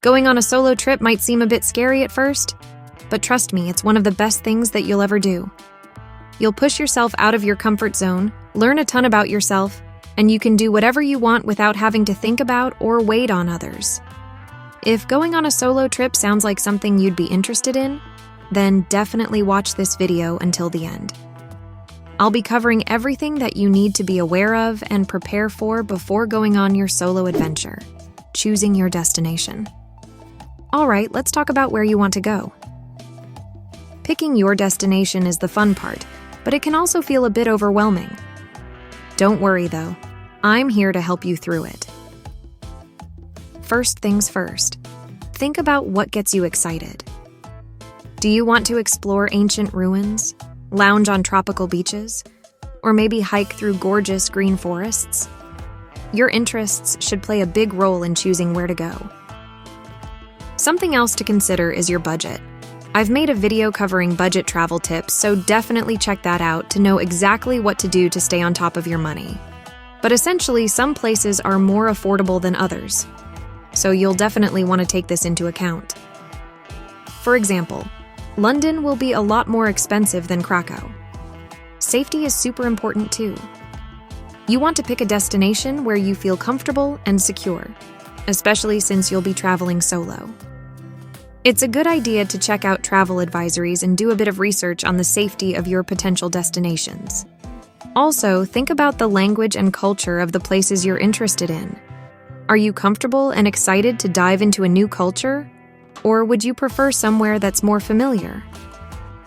Going on a solo trip might seem a bit scary at first, but trust me, it's one of the best things that you'll ever do. You'll push yourself out of your comfort zone, learn a ton about yourself, and you can do whatever you want without having to think about or wait on others. If going on a solo trip sounds like something you'd be interested in, then definitely watch this video until the end. I'll be covering everything that you need to be aware of and prepare for before going on your solo adventure, choosing your destination. All right, let's talk about where you want to go. Picking your destination is the fun part, but it can also feel a bit overwhelming. Don't worry though, I'm here to help you through it. First things first, think about what gets you excited. Do you want to explore ancient ruins, lounge on tropical beaches, or maybe hike through gorgeous green forests? Your interests should play a big role in choosing where to go. Something else to consider is your budget. I've made a video covering budget travel tips, so definitely check that out to know exactly what to do to stay on top of your money. But essentially, some places are more affordable than others, so you'll definitely want to take this into account. For example, London will be a lot more expensive than Krakow. Safety is super important too. You want to pick a destination where you feel comfortable and secure, especially since you'll be traveling solo. It's a good idea to check out travel advisories and do a bit of research on the safety of your potential destinations. Also, think about the language and culture of the places you're interested in. Are you comfortable and excited to dive into a new culture? Or would you prefer somewhere that's more familiar?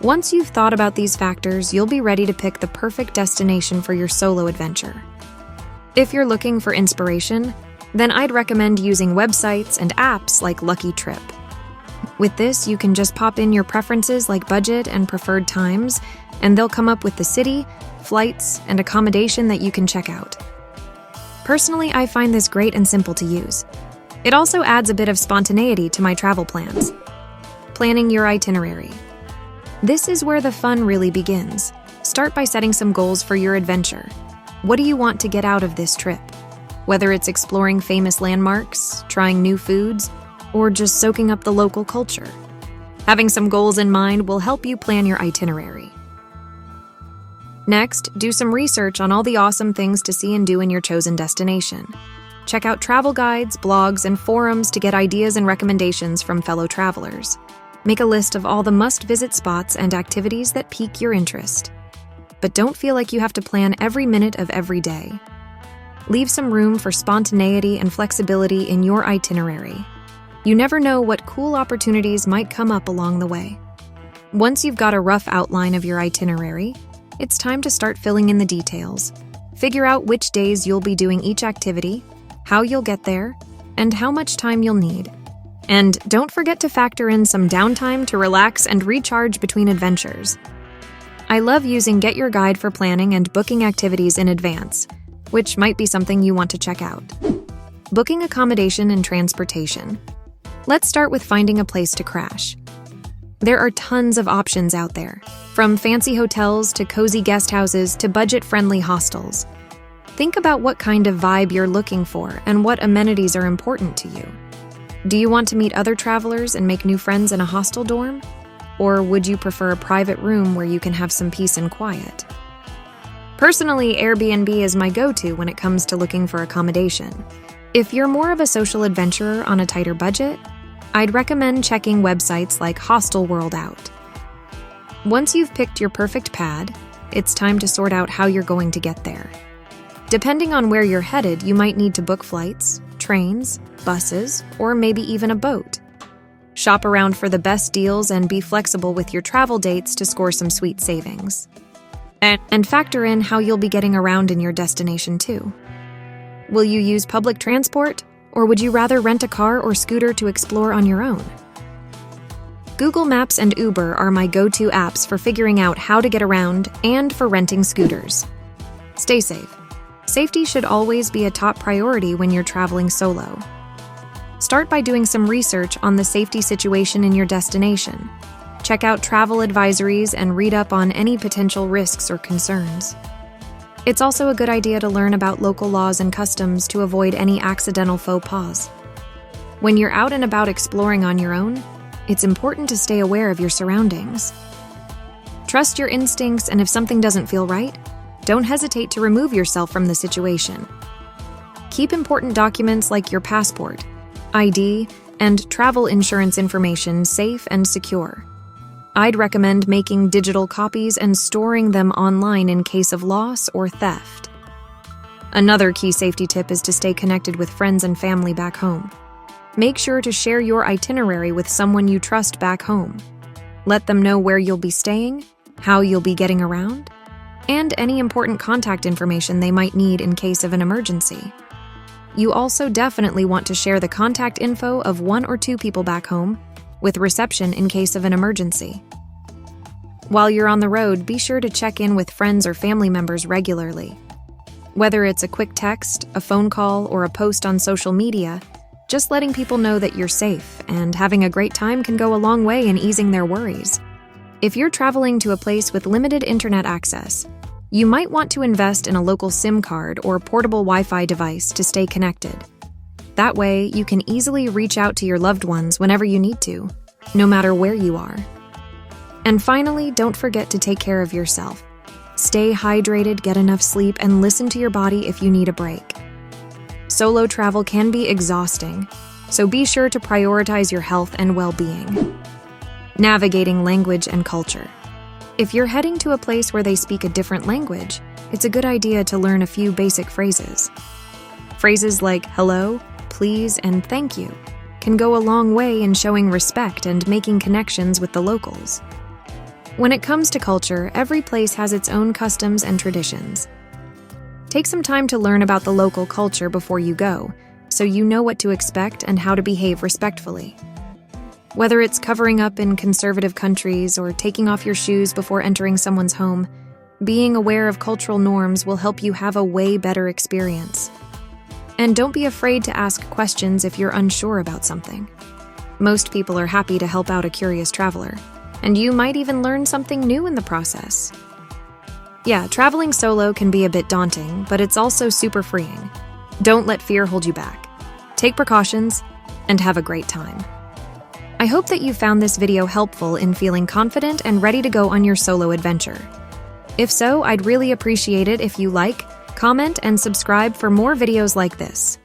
Once you've thought about these factors, you'll be ready to pick the perfect destination for your solo adventure. If you're looking for inspiration, then I'd recommend using websites and apps like LuckyTrip. With this, you can just pop in your preferences like budget and preferred times, and they'll come up with the city, flights, and accommodation that you can check out. Personally, I find this great and simple to use. It also adds a bit of spontaneity to my travel plans. Planning your itinerary. This is where the fun really begins. Start by setting some goals for your adventure. What do you want to get out of this trip? Whether it's exploring famous landmarks, trying new foods, or just soaking up the local culture. Having some goals in mind will help you plan your itinerary. Next, do some research on all the awesome things to see and do in your chosen destination. Check out travel guides, blogs, and forums to get ideas and recommendations from fellow travelers. Make a list of all the must-visit spots and activities that pique your interest. But don't feel like you have to plan every minute of every day. Leave some room for spontaneity and flexibility in your itinerary. You never know what cool opportunities might come up along the way. Once you've got a rough outline of your itinerary, it's time to start filling in the details. Figure out which days you'll be doing each activity, how you'll get there, and how much time you'll need. And don't forget to factor in some downtime to relax and recharge between adventures. I love using GetYourGuide for planning and booking activities in advance, which might be something you want to check out. Booking accommodation and transportation. Let's start with finding a place to crash. There are tons of options out there, from fancy hotels to cozy guest houses to budget-friendly hostels. Think about what kind of vibe you're looking for and what amenities are important to you. Do you want to meet other travelers and make new friends in a hostel dorm? Or would you prefer a private room where you can have some peace and quiet? Personally, Airbnb is my go-to when it comes to looking for accommodation. If you're more of a social adventurer on a tighter budget, I'd recommend checking websites like Hostelworld out. Once you've picked your perfect pad, it's time to sort out how you're going to get there. Depending on where you're headed, you might need to book flights, trains, buses, or maybe even a boat. Shop around for the best deals and be flexible with your travel dates to score some sweet savings. And factor in how you'll be getting around in your destination too. Will you use public transport, or would you rather rent a car or scooter to explore on your own? Google Maps and Uber are my go-to apps for figuring out how to get around and for renting scooters. Stay safe. Safety should always be a top priority when you're traveling solo. Start by doing some research on the safety situation in your destination. Check out travel advisories and read up on any potential risks or concerns. It's also a good idea to learn about local laws and customs to avoid any accidental faux pas. When you're out and about exploring on your own, it's important to stay aware of your surroundings. Trust your instincts, and if something doesn't feel right, don't hesitate to remove yourself from the situation. Keep important documents like your passport, ID, and travel insurance information safe and secure. I'd recommend making digital copies and storing them online in case of loss or theft. Another key safety tip is to stay connected with friends and family back home. Make sure to share your itinerary with someone you trust back home. Let them know where you'll be staying, how you'll be getting around, and any important contact information they might need in case of an emergency. You also definitely want to share the contact info of 1 or 2 people back home with reception in case of an emergency. While you're on the road, be sure to check in with friends or family members regularly. Whether it's a quick text, a phone call, or a post on social media, just letting people know that you're safe and having a great time can go a long way in easing their worries. If you're traveling to a place with limited internet access, you might want to invest in a local SIM card or portable Wi-Fi device to stay connected. That way, you can easily reach out to your loved ones whenever you need to, no matter where you are. And finally, don't forget to take care of yourself. Stay hydrated, get enough sleep, and listen to your body if you need a break. Solo travel can be exhausting, so be sure to prioritize your health and well-being. Navigating language and culture. If you're heading to a place where they speak a different language, it's a good idea to learn a few basic phrases. Phrases like hello, please, and thank you can go a long way in showing respect and making connections with the locals. When it comes to culture, every place has its own customs and traditions. Take some time to learn about the local culture before you go, so you know what to expect and how to behave respectfully. Whether it's covering up in conservative countries or taking off your shoes before entering someone's home, being aware of cultural norms will help you have a way better experience. And don't be afraid to ask questions if you're unsure about something. Most people are happy to help out a curious traveler, and you might even learn something new in the process. Yeah, traveling solo can be a bit daunting, but it's also super freeing. Don't let fear hold you back. Take precautions and have a great time. I hope that you found this video helpful in feeling confident and ready to go on your solo adventure. If so, I'd really appreciate it if you like, comment, and subscribe for more videos like this.